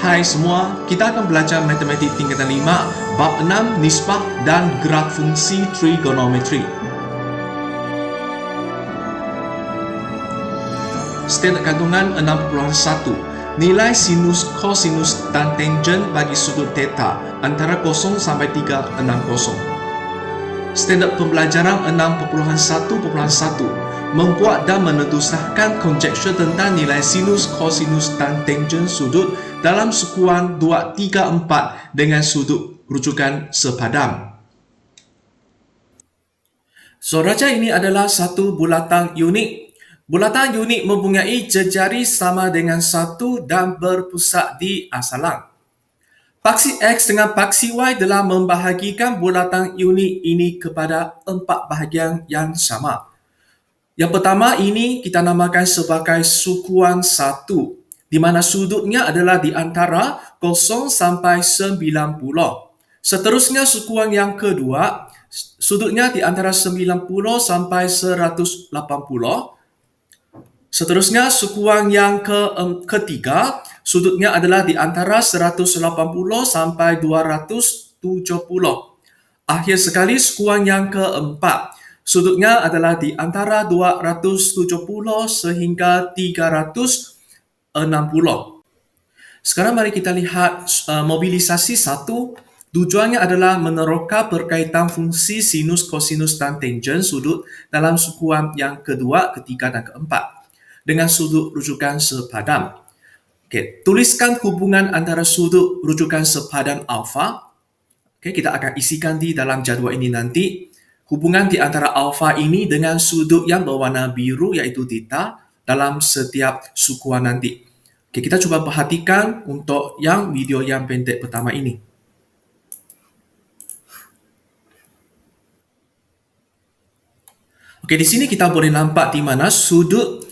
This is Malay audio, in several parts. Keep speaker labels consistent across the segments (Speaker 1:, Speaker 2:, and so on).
Speaker 1: Hai semua, kita akan belajar matematik tingkatan 5, bab 6, nisbah dan gerak fungsi trigonometri. Standard kandungan 6.1. Nilai sinus, kosinus dan tangent bagi sudut theta antara 0 sampai 360. Standard pembelajaran 6.1.1. Membuat dan menentuskan konjektur tentang nilai sinus, kosinus dan tangent sudut dalam sukuan 2, 3, 4 dengan sudut rujukan sepadan. Raja ini adalah satu bulatan unik. Bulatan unik mempunyai jejari sama dengan 1 dan berpusat di asalan. Paksi X dengan paksi Y telah membahagikan bulatan unik ini kepada 4 bahagian yang sama. Yang pertama ini kita namakan sebagai sukuan 1, di mana sudutnya adalah di antara 0 sampai 90. Seterusnya sukuan yang kedua, sudutnya di antara 90 sampai 180. Seterusnya sukuan yang ketiga, sudutnya adalah di antara 180 sampai 270. Akhir sekali sukuan yang keempat, sudutnya adalah di antara 270 sehingga 360. Sekarang mari kita lihat mobilisasi 1. Tujuannya adalah meneroka berkaitan fungsi sinus, kosinus dan tangent sudut dalam sukuan yang kedua, ketiga dan keempat dengan sudut rujukan sepadan. Okey, tuliskan hubungan antara sudut rujukan sepadan alfa. Okay, kita akan isikan di dalam jadual ini nanti. Hubungan di antara alfa ini dengan sudut yang berwarna biru iaitu theta dalam setiap sukuan nanti. Okay, kita cuba perhatikan untuk yang video yang pendek pertama ini. Okay, di sini kita boleh nampak di mana sudut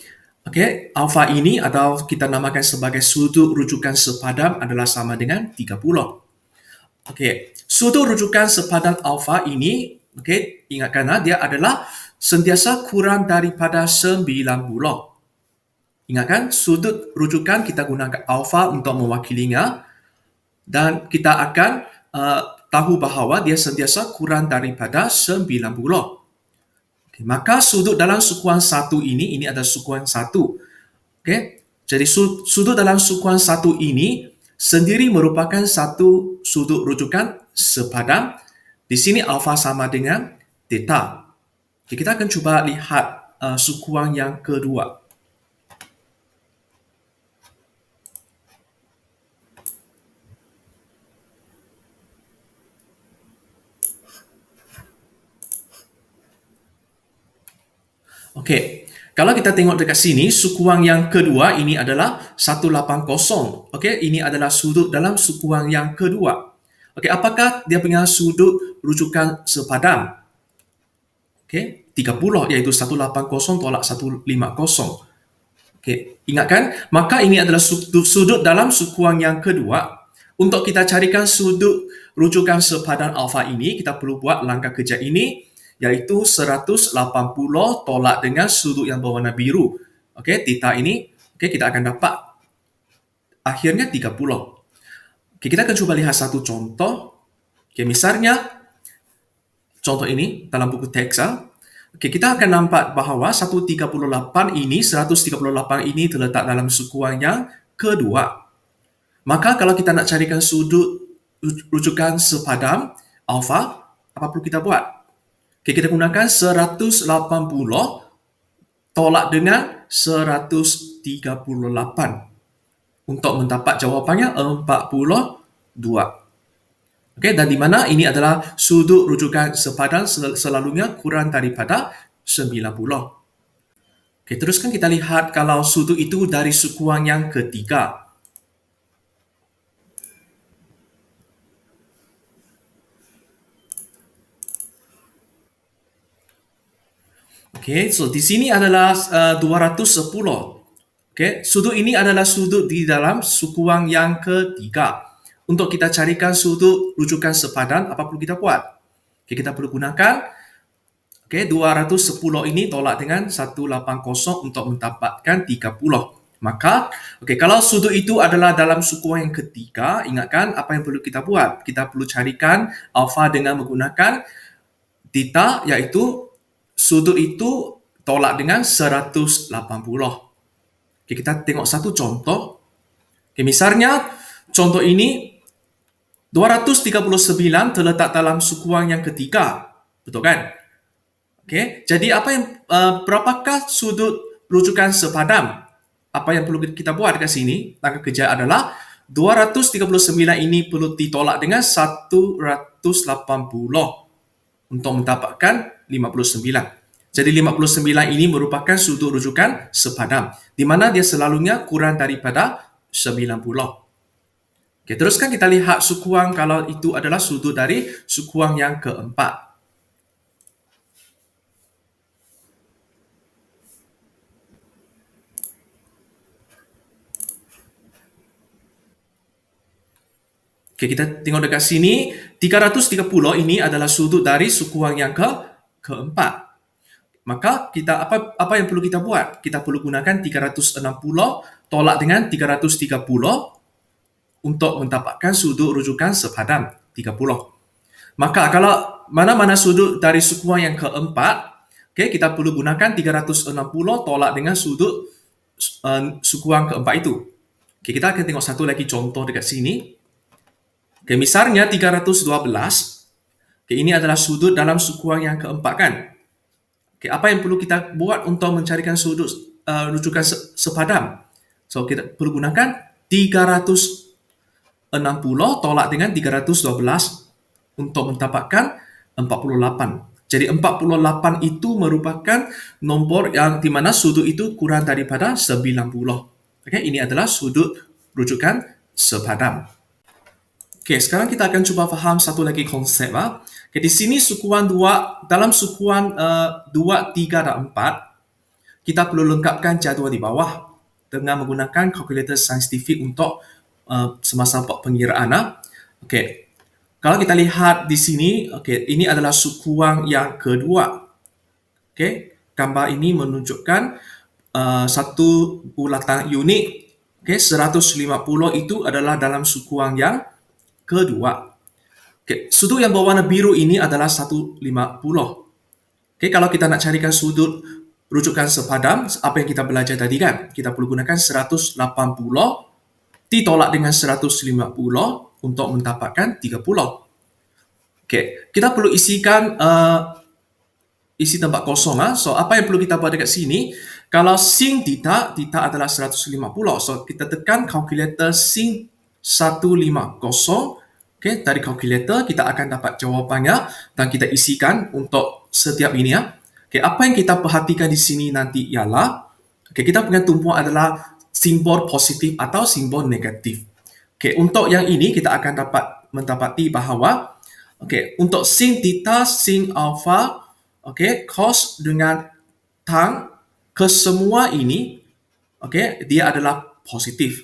Speaker 1: alfa ini atau kita namakan sebagai sudut rujukan sepadan adalah sama dengan 30. Sudut rujukan sepadan alfa ini, ingatkan dia adalah sentiasa kurang daripada 90. Ingatkan, sudut rujukan kita gunakan alfa untuk mewakilinya dan kita akan tahu bahawa dia sentiasa kurang daripada 90. Maka sudut dalam sukuan 1 ini adalah sukuan 1. Jadi sudut dalam sukuan 1 ini sendiri merupakan satu sudut rujukan sepadan. Di sini alfa sama dengan theta. Kita akan cuba lihat sukuan yang kedua. Kalau kita tengok dekat sini, sukuan yang kedua ini adalah 180. Ini adalah sudut dalam sukuan yang kedua. Apakah dia punya sudut rujukan sepadan? 30, iaitu 180 tolak 150. Ingatkan, maka ini adalah sudut dalam sukuan yang kedua. Untuk kita carikan sudut rujukan sepadan alfa ini, kita perlu buat langkah kerja ini, iaitu 180 tolak dengan sudut yang berwarna biru. Theta ini, kita akan dapat akhirnya 30. Kita akan cuba lihat satu contoh. Misalnya, contoh ini dalam buku teks. Kita akan nampak bahawa 138 ini terletak dalam sukuan yang kedua. Maka kalau kita nak carikan sudut rujukan sepadan alfa, apa perlu kita buat? Kita gunakan 180 tolak dengan 138 untuk mendapat jawapannya 42. Dan di mana ini adalah sudut rujukan sepadan selalunya kurang daripada 90. Teruskan kita lihat kalau sudut itu dari sukuan yang ketiga. Di sini adalah 210. Sudut ini adalah sudut di dalam sukuan yang ketiga. Untuk kita carikan sudut rujukan sepadan, apa perlu kita buat? Kita perlu gunakan 210 ini tolak dengan 180 untuk mendapatkan 30. Maka, kalau sudut itu adalah dalam sukuan yang ketiga, ingatkan apa yang perlu kita buat. Kita perlu carikan alfa dengan menggunakan theta, iaitu sudut itu tolak dengan 180. Kita tengok satu contoh. Misalnya, contoh ini 239 terletak dalam sukuan yang ketiga. Betul kan? Jadi berapakah sudut rujukan sepadam? Apa yang perlu kita buat dekat sini? Langkah kerja adalah 239 ini perlu ditolak dengan 180 untuk mendapatkan 59. Jadi 59 ini merupakan sudut rujukan sepadam, di mana dia selalunya kurang daripada 90. Teruskan kita lihat sukuan kalau itu adalah sudut dari sukuan yang keempat. Kita tengok dekat sini, 330 ini adalah sudut dari sukuan yang keempat. Maka apa yang perlu kita buat? Kita perlu gunakan 360 tolak dengan 330 untuk mendapatkan sudut rujukan sepadam 30. Maka kalau mana-mana sudut dari sukuan yang keempat, kita perlu gunakan 360 tolak dengan sudut sukuan keempat itu. Kita akan tengok satu lagi contoh dekat sini. Misalnya 312, ini adalah sudut dalam sukuan yang keempat kan? Apa yang perlu kita buat untuk mencarikan sudut rujukan sepadam? So, kita perlu gunakan 360 tolak dengan 312 untuk mendapatkan 48. Jadi 48 itu merupakan nombor yang di mana sudut itu kurang daripada 90. Ini adalah sudut rujukan sepadam. Sekarang kita akan cuba faham satu lagi konsep. Di sini sukuan dalam sukuan 2, 3, dan 4, kita perlu lengkapkan jadual di bawah dengan menggunakan kalkulator saintifik untuk semasa pengiraan. Kalau kita lihat di sini, ini adalah sukuan yang kedua. Gambar ini menunjukkan satu bulatan unik. 150 itu adalah dalam sukuan yang kedua. Sudut yang berwarna biru ini adalah 150. Kalau kita nak carikan sudut rujukan sepadam, apa yang kita belajar tadi kan? Kita perlu gunakan 180 ditolak dengan 150 untuk mendapatkan 30. Kita perlu isikan isi tempat kosong. So, apa yang perlu kita buat dekat sini? Kalau sin theta adalah 150. So, kita tekan kalkulator sin 150. Dari kalkulator kita akan dapat jawapannya dan kita isikan untuk setiap ini. Apa yang kita perhatikan di sini nanti ialah kita punya tumpuan adalah simbol positif atau simbol negatif. Untuk yang ini kita akan dapat mendapati bahawa untuk sin theta, sin alpha, cos dengan tan, kesemua ini dia adalah positif.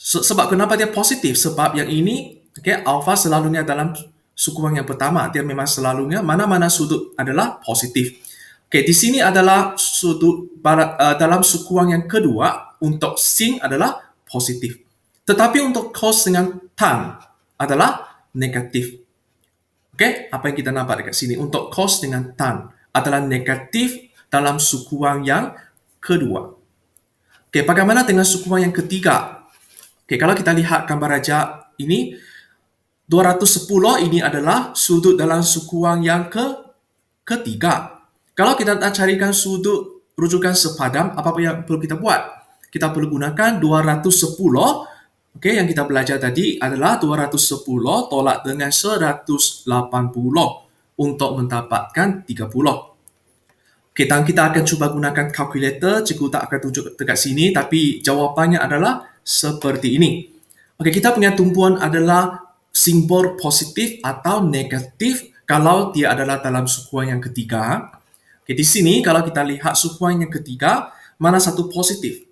Speaker 1: Sebab kenapa dia positif? Sebab yang ini, alfa selalunya dalam sukuan yang pertama. Dia memang selalunya mana-mana sudut adalah positif. Di sini adalah sudut dalam sukuan yang kedua, untuk sin adalah positif. Tetapi untuk cos dengan tan adalah negatif. Apa yang kita nampak dekat sini? Untuk cos dengan tan adalah negatif dalam sukuan yang kedua. Bagaimana dengan sukuan yang ketiga? Kalau kita lihat gambar raja ini, 210 ini adalah sudut dalam sukuan yang ketiga. Kalau kita nak carikan sudut rujukan sepadam, apa yang perlu kita buat? Kita perlu gunakan 210. Yang kita belajar tadi adalah 210 tolak dengan 180 untuk mendapatkan 30. Dan kita akan cuba gunakan kalkulator. Cikgu tak akan tunjuk dekat sini, tapi jawapannya adalah seperti ini. Kita punya tumpuan adalah simbol positif atau negatif kalau dia adalah dalam sukuan yang ketiga. Di sini kalau kita lihat sukuan yang ketiga, mana satu positif?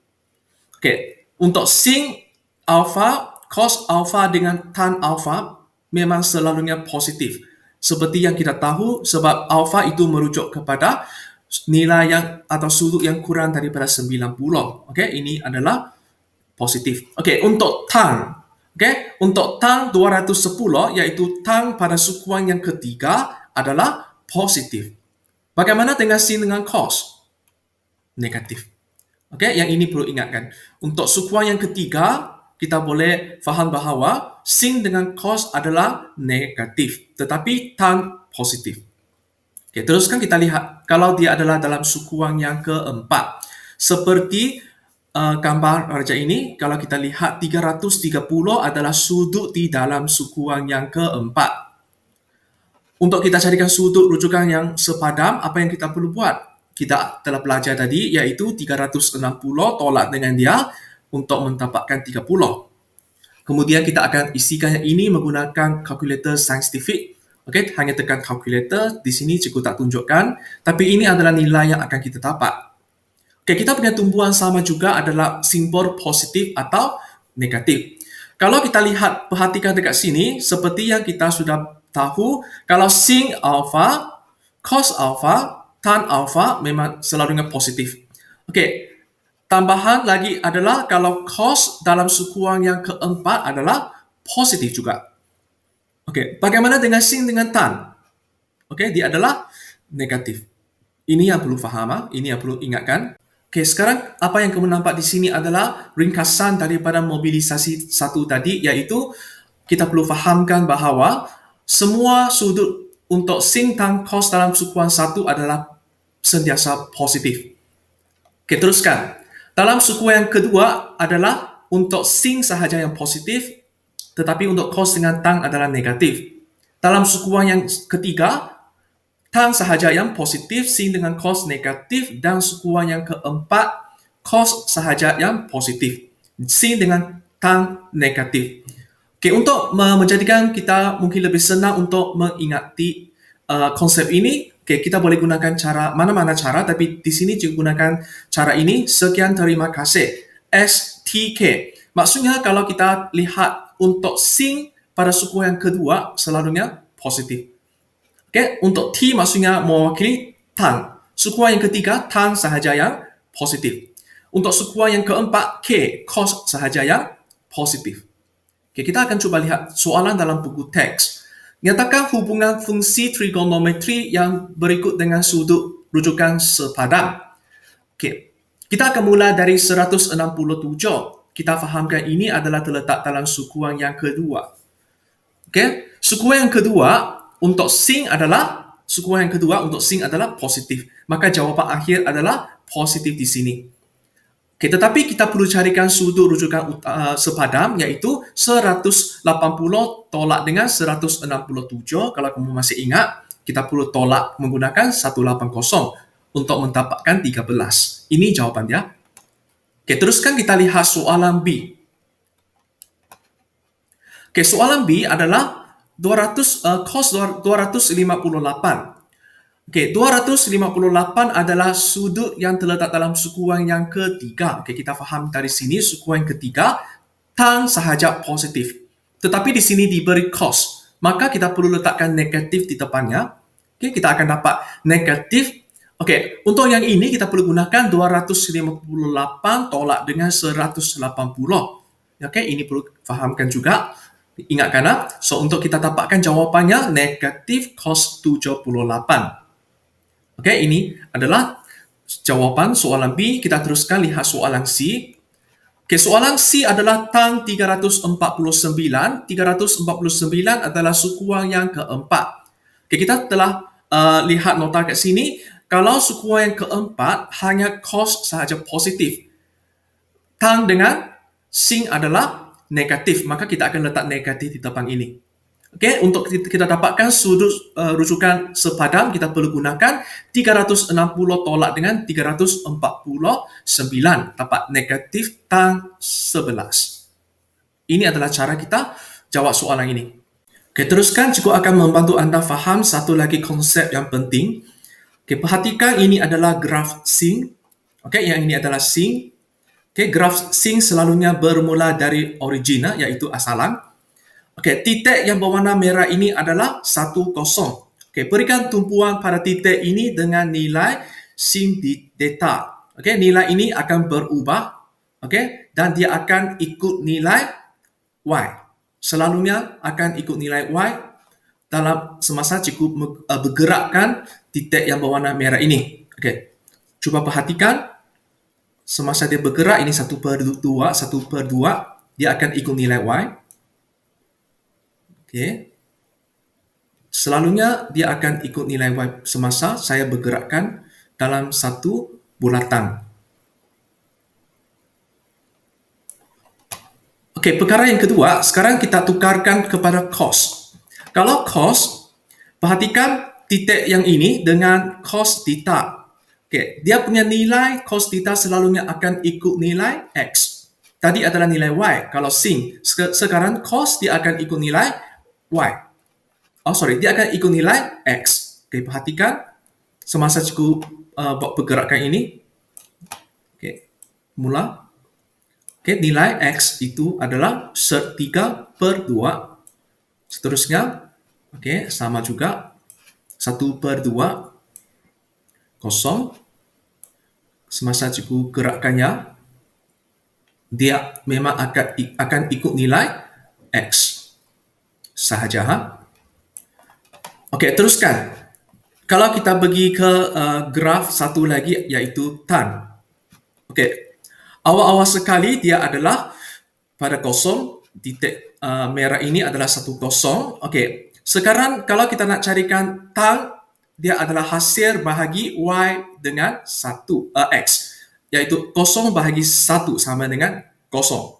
Speaker 1: Untuk sin alpha, cos alpha dengan tan alpha memang selalunya positif. Seperti yang kita tahu, sebab alpha itu merujuk kepada nilai yang atau sudut yang kurang daripada 90. Okey, ini adalah positif. Okey, untuk tang. Okey, untuk tang 210 iaitu tang pada sukuan yang ketiga adalah positif. Bagaimana dengan sin dengan cos? Negatif. Okey, yang ini perlu ingatkan. Untuk sukuan yang ketiga, kita boleh faham bahawa sin dengan cos adalah negatif, tetapi tan positif. Okey, teruskan kita lihat kalau dia adalah dalam sukuan yang keempat. Seperti gambar raja ini, kalau kita lihat 330 adalah sudut di dalam sukuan yang keempat. Untuk kita carikan sudut rujukan yang sepadam, apa yang kita perlu buat? Kita telah belajar tadi, iaitu 360 tolak dengan dia untuk mendapatkan 30. Kemudian kita akan isikan yang ini menggunakan kalkulator saintifik. Okey, hanya tekan kalkulator, di sini cikgu tak tunjukkan, tapi ini adalah nilai yang akan kita dapat. Okey, kita punya tumbuhan sama juga adalah simbol positif atau negatif. Kalau kita lihat, perhatikan dekat sini, seperti yang kita sudah tahu, kalau sin alpha, cos alpha, tan alpha memang selalu dengan positif. Okey, tambahan lagi adalah kalau cos dalam sukuan yang keempat adalah positif juga. Okey, bagaimana dengan sin dengan tan? Okey, dia adalah negatif. Ini yang perlu faham, ini yang perlu ingatkan. Okey, sekarang apa yang kamu nampak di sini adalah ringkasan daripada mobilisasi satu tadi, iaitu kita perlu fahamkan bahawa semua sudut untuk sin tan cos dalam sukuan satu adalah sentiasa positif. Okey, teruskan. Dalam sukuan yang kedua adalah untuk sin sahaja yang positif, tetapi untuk cos dengan tan adalah negatif. Dalam sukuan yang ketiga, tan sahaja yang positif, sin dengan cos negatif, dan sukuan yang keempat, cos sahaja yang positif, sin dengan tan negatif. Okay, untuk menjadikan kita mungkin lebih senang untuk mengingati konsep ini, okay, kita boleh gunakan cara mana-mana cara, tapi di sini juga gunakan cara ini. Sekian, terima kasih. STK. Maksudnya kalau kita lihat untuk sin pada sukuan yang kedua selalunya positif. Okay, untuk T maksudnya mewakili tan. Sukuan yang ketiga, tan sahaja yang positif. Untuk sukuan yang keempat, K, cos sahaja yang positif. Okay, kita akan cuba lihat soalan dalam buku teks. Nyatakan hubungan fungsi trigonometri yang berikut dengan sudut rujukan sepadan. Okay, kita akan mulai dari 167. Kita fahamkan ini adalah terletak dalam sukuan yang kedua. Okay, sukuan yang kedua untuk sin adalah positif. Maka jawapan akhir adalah positif di sini. Okay, tetapi kita perlu carikan sudut rujukan sepadam, iaitu 180 tolak dengan 167. Kalau kamu masih ingat, kita perlu tolak menggunakan 180 untuk mendapatkan 13. Ini jawapan dia. Okay, teruskan kita lihat soalan B. Okay, soalan B adalah cos 258. Okey, 258 adalah sudut yang terletak dalam sukuan yang ketiga. Okey, kita faham dari sini sukuan yang ketiga tan sahaja positif. Tetapi di sini diberi cos, maka kita perlu letakkan negatif di depannya. Okey, kita akan dapat negatif. Okey, untuk yang ini kita perlu gunakan 258 tolak dengan 180. Okey, ini perlu fahamkan juga. Ingatkanlah, so untuk kita dapatkan jawapannya negatif cos 78. Okey, ini adalah jawapan soalan B. Kita teruskan lihat soalan C. Okey, soalan C adalah tan 349. 349 adalah sukuan yang keempat. Okey, kita telah lihat nota kat sini. Kalau sukuan yang keempat hanya cos sahaja positif, tan dengan sin adalah negatif, maka kita akan letak negatif di depan ini. Okey, untuk kita dapatkan sudut rujukan sepadam, kita perlu gunakan 360 tolak dengan 349, dapat negatif tan 11. Ini adalah cara kita jawab soalan ini. Okey, teruskan cikgu akan membantu anda faham satu lagi konsep yang penting. Okey, perhatikan ini adalah graf sin. Okey, yang ini adalah sin. Okay, graf sin selalunya bermula dari origin, iaitu asalan. Okay, titik yang berwarna merah ini adalah 10. Okay, berikan tumpuan pada titik ini dengan nilai sin data. Okey, nilai ini akan berubah, okey, dan dia akan ikut nilai y. Selalunya akan ikut nilai y dalam semasa cikgu bergerakkan titik yang berwarna merah ini. Okey. Cuba perhatikan semasa dia bergerak ini 1/2, 1/2, dia akan ikut nilai y. Okey. Selalunya dia akan ikut nilai y semasa saya bergerakkan dalam satu bulatan. Okey, perkara yang kedua, sekarang kita tukarkan kepada cos. Kalau cos, perhatikan titik yang ini dengan cos theta. Okey, dia punya nilai cos theta selalunya akan ikut nilai x. Tadi adalah nilai y. Kalau sin, sekarang cos dia akan ikut nilai y. Dia akan ikut nilai x. Okey, perhatikan semasa cikgu buat pergerakan ini. Okey, mula. Okey, nilai x itu adalah 3/2. Seterusnya, okey, sama juga 1/2 kosong. Semasa cikgu gerakkannya, dia memang akan ikut nilai x sahaja. Okey, teruskan. Kalau kita pergi ke graf satu lagi iaitu tan. Okey, awal-awal sekali dia adalah pada kosong, titik merah ini adalah 1, 0. Okey, sekarang kalau kita nak carikan tan, dia adalah hasil bahagi y dengan 1, x, iaitu 0 bahagi 1 sama dengan 0.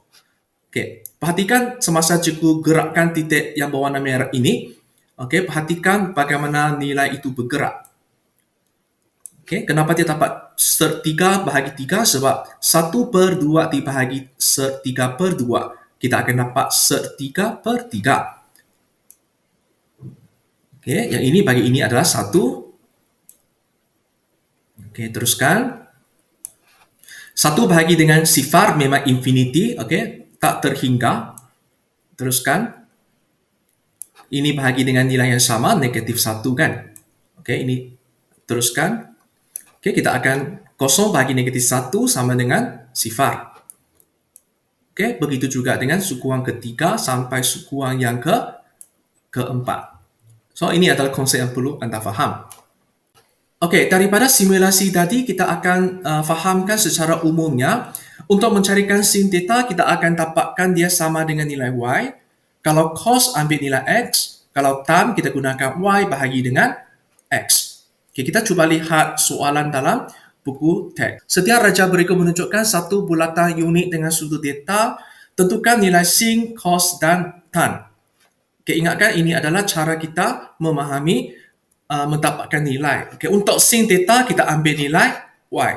Speaker 1: Okey, perhatikan semasa cikgu gerakkan titik yang berwarna merah ini. Okey, perhatikan bagaimana nilai itu bergerak. Okey, kenapa dia dapat 3 bahagi 3? Sebab 1/2 dibahagi 3/2. Kita akan dapat 3/3. Okey, yang ini bagi ini adalah 1. Okey, teruskan. 1 bahagi dengan sifar memang infinity, okey, tak terhingga. Teruskan. Ini bahagi dengan nilai yang sama, negatif 1 kan. Okey, ini teruskan. Okey, kita akan 0 bahagi negatif 1 sama dengan sifar. Okey, begitu juga dengan sukuan ketiga sampai sukuan yang keempat. So, ini adalah konsep yang perlu anda faham. Okey, daripada simulasi tadi, kita akan fahamkan secara umumnya. Untuk mencarikan sin theta, kita akan dapatkan dia sama dengan nilai y. Kalau cos, ambil nilai x. Kalau tan, kita gunakan y bahagi dengan x. Okay, kita cuba lihat soalan dalam buku teks. Setiap raja berikut menunjukkan satu bulatan unik dengan sudut theta. Tentukan nilai sin, cos dan tan. Okay, ingatkan ini adalah cara kita memahami mendapatkan nilai. Okay, untuk sin theta, kita ambil nilai y.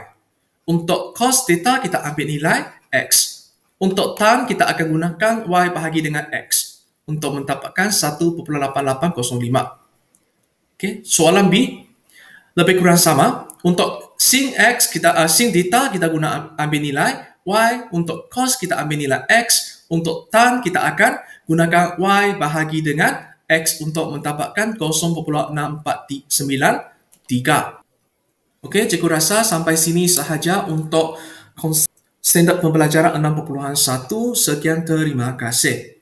Speaker 1: Untuk cos theta, kita ambil nilai x. Untuk tan, kita akan gunakan y bahagi dengan x untuk mendapatkan 1.8805. Okay, soalan B lebih kurang sama. Untuk sin x, sin theta kita guna ambil nilai y. Untuk cos kita ambil nilai x. Untuk tan kita akan gunakan y bahagi dengan x untuk mendapatkan 0.6493. Okey, cikgu rasa sampai sini sahaja untuk standard pembelajaran 6.1. Sekian, terima kasih.